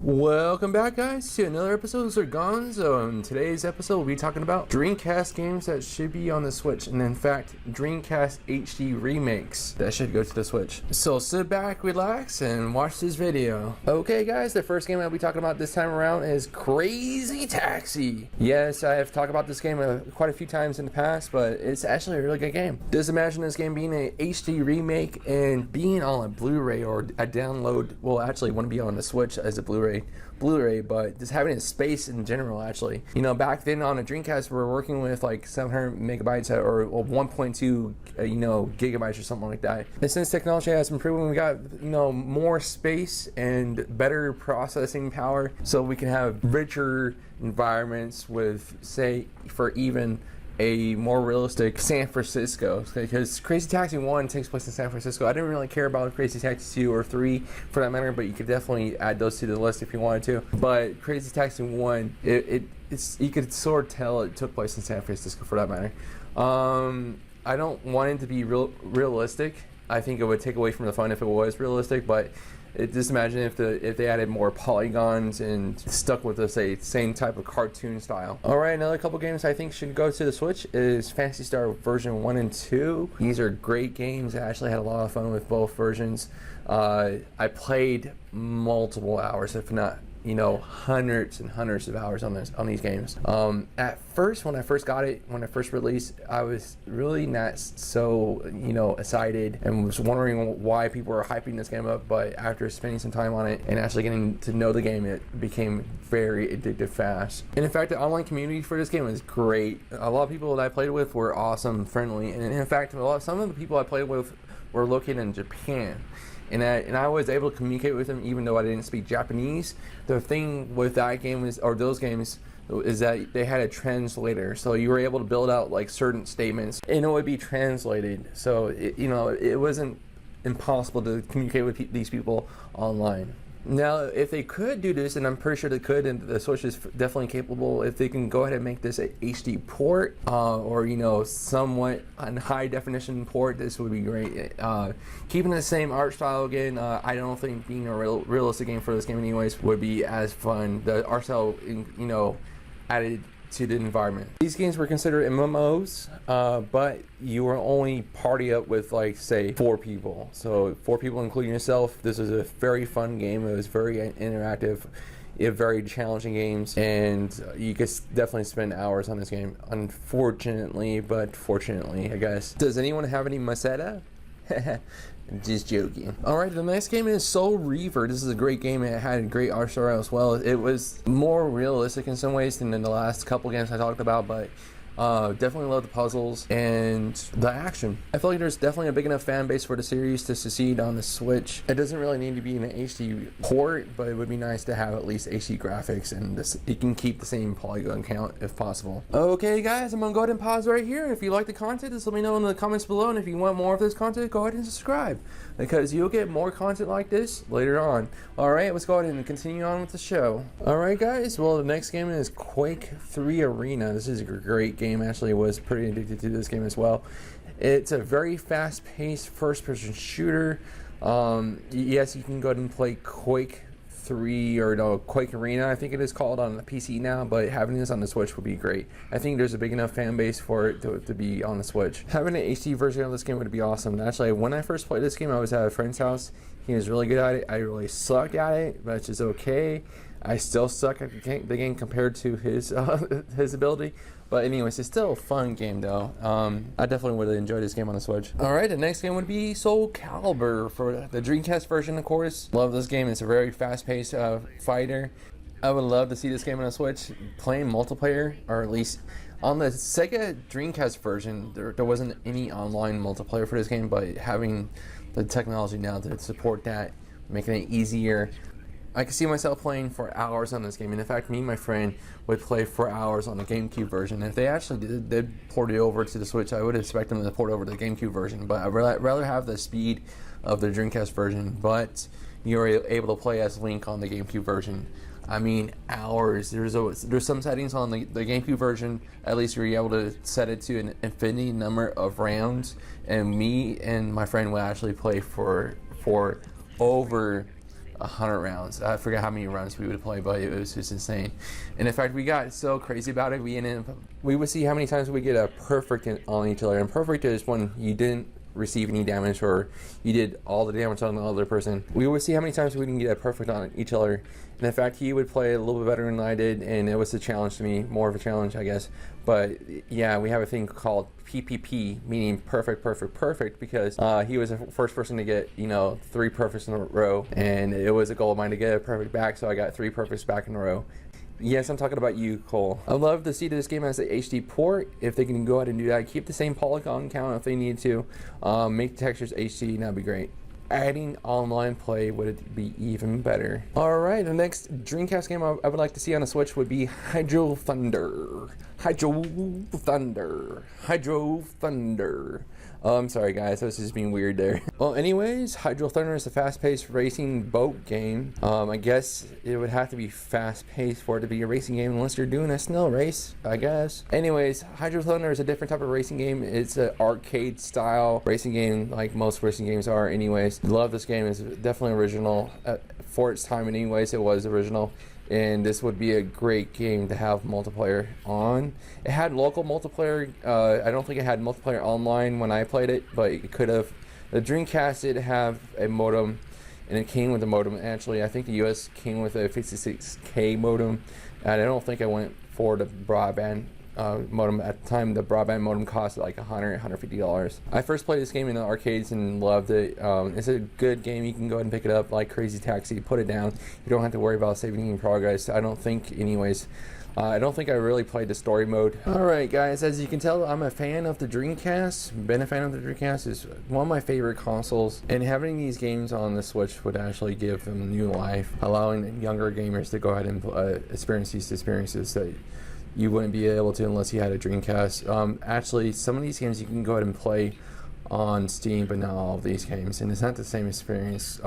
Welcome back, guys, to another episode of Sir Gonzo. In today's episode, we'll be talking about Dreamcast games that should be on the Switch, and in fact, Dreamcast HD remakes that should go to the Switch. So sit back, relax, and watch this video. Okay, guys, the first game I'll be talking about this time around is Crazy Taxi. Yes, I have talked about this game quite a few times in the past, but it's actually a really good game. Just imagine this game being an HD remake and being on a Blu-ray or a download. Well, actually, want to be on the Switch as a Blu-ray, but just having a space in general. Actually, you know, back then on a Dreamcast we were working with like 700 megabytes or 1.2 gigabytes or something like that. And since technology has improved, we got more space and better processing power, so we can have richer environments with, say, for even a more realistic San Francisco, because Crazy Taxi 1 takes place in San Francisco. I didn't really care about Crazy Taxi 2 or 3 for that matter, but you could definitely add those to the list if you wanted to. But Crazy Taxi 1, it's you could sort of tell it took place in San Francisco for that matter. I don't want it to be realistic. I think it would take away from the fun if it was realistic, but just imagine if they added more polygons and stuck with the same type of cartoon style. Alright, another couple games I think should go to the Switch is Phantasy Star version 1 and 2. These are great games. I actually had a lot of fun with both versions. I played multiple hours, if not hundreds and hundreds of hours on these games. At first, when I first got it, when it first released, I was really not so excited and was wondering why people were hyping this game up. But after spending some time on it and actually getting to know the game, it became very addictive fast. And in fact, the online community for this game was great. A lot of people that I played with were awesome, friendly, and in fact, some of the people I played with were located in Japan. And I was able to communicate with them even though I didn't speak Japanese. The thing with that game those games is that they had a translator, so you were able to build out like certain statements and it would be translated. So it wasn't impossible to communicate with these people online. Now, if they could do this, and I'm pretty sure they could, and the Switch is definitely capable, if they can go ahead and make this a HD port, or somewhat a high definition port, this would be great. Keeping the same art style again, I don't think being a realistic game for this game anyways would be as fun. The art style, added to the environment. These games were considered MMOs, but you were only party up with like say 4 people. So 4 people including yourself. This was a very fun game. It was very interactive, very challenging games, and you could definitely spend hours on this game. Unfortunately, but fortunately, I guess. Does anyone have any Masetta? Just joking. Alright, the next game is Soul Reaver. This is a great game. It had a great art style as well. It was more realistic in some ways than in the last couple games I talked about, but definitely love the puzzles and the action. I feel like there's definitely a big enough fan base for the series to succeed on the Switch. It doesn't really need to be an HD port, but it would be nice to have at least HD graphics, and it can keep the same polygon count if possible. Okay guys, I'm gonna go ahead and pause right here. If you like the content, just let me know in the comments below, and if you want more of this content, go ahead and subscribe, because you'll get more content like this later on. Alright, let's go ahead and continue on with the show. Alright guys, well, the next game is Quake 3 Arena. This is a great game. Actually was pretty addicted to this game as well. It's a very fast-paced first-person shooter. Yes, you can go ahead and play Quake 3 or Quake Arena, I think it is called, on the PC now, but having this on the Switch would be great. I think there's a big enough fan base for it to be on the Switch. Having an HD version of this game would be awesome. Actually, when I first played this game, I was at a friend's house. He was really good at it. I really suck at it, but it's just okay. I still suck at the game compared to his ability. But anyways, it's still a fun game though. I definitely would enjoy this game on the Switch. Alright, the next game would be Soul Calibur for the Dreamcast version, of course. Love this game. It's a very fast-paced fighter. I would love to see this game on the Switch playing multiplayer, or at least on the Sega Dreamcast version, there wasn't any online multiplayer for this game, but having the technology now to support that, making it easier, I can see myself playing for hours on this game. And in fact, me and my friend would play for hours on the GameCube version. If they actually did port it over to the Switch, I would expect them to port over to the GameCube version, but I'd rather have the speed of the Dreamcast version. But you're able to play as Link on the GameCube version. I mean, hours. There's some settings on the GameCube version, at least you're able to set it to an infinity number of rounds, and me and my friend would actually play for over 100 rounds. I forget how many runs we would play, but it was just insane. And in fact, we got so crazy about it, we would see how many times we get a perfect on each other. And perfect is when you didn't receive any damage or you did all the damage on the other person. We would see how many times we can get a perfect on each other. And in fact, he would play a little bit better than I did, and it was a challenge to me, more of a challenge, I guess. But yeah, we have a thing called PPP, meaning perfect, because he was the first person to get, 3 perfects in a row, and it was a goal of mine to get a perfect back, so I got 3 perfects back in a row. Yes, I'm talking about you, Cole. I'd love to see this game as the HD port. If they can go ahead and do that, keep the same polygon count if they need to. Make the textures HD, that'd be great. Adding online play would be even better. Alright, the next Dreamcast game I would like to see on the Switch would be Hydro Thunder. I'm sorry guys, I was just being weird there. Well, anyways, Hydro Thunder is a fast-paced racing boat game. I guess it would have to be fast-paced for it to be a racing game unless you're doing a snow race, I guess. Anyways, Hydro Thunder is a different type of racing game. It's an arcade-style racing game like most racing games are anyways. Love this game. It's definitely original. For its time anyways, it was original. And this would be a great game to have multiplayer on. It had local multiplayer. I don't think it had multiplayer online when I played it, but it could have. The Dreamcast did have a modem, and it came with a modem. Actually, I think the US came with a 56K modem, and I don't think I went for the broadband modem. At the time, the broadband modem cost like $150. I first played this game in the arcades and loved it. It's a good game. You can go ahead and pick it up like Crazy Taxi, put it down. You don't have to worry about saving any progress. I don't think anyways. I don't think I really played the story mode. Alright guys, as you can tell, I'm a fan of the Dreamcast. Been a fan of the Dreamcast. Is one of my favorite consoles. And having these games on the Switch would actually give them new life, allowing younger gamers to go ahead and experience these experiences that you wouldn't be able to unless you had a Dreamcast. Actually, some of these games you can go ahead and play on Steam, but not all of these games, and it's not the same experience.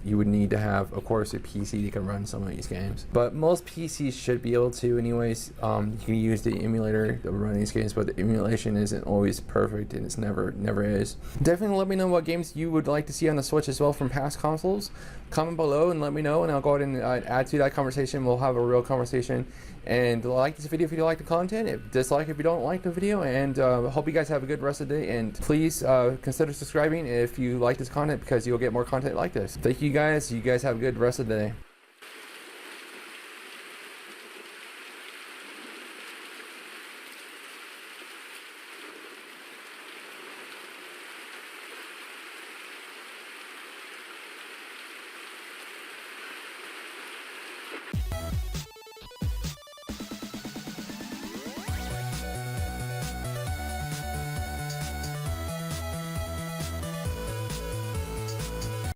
You would need to have, of course, a PC that can run some of these games, but most PCs should be able to anyways. You can use the emulator to run these games, but the emulation isn't always perfect, and it's never is. Definitely let me know what games you would like to see on the Switch as well from past consoles. Comment below and let me know, and I'll go ahead and add to that conversation. We'll have a real conversation. And like this video if you like the content, dislike if you don't like the video, and hope you guys have a good rest of the day, and please consider subscribing if you like this content, because you'll get more content like this. Thank you guys. You guys have a good rest of the day.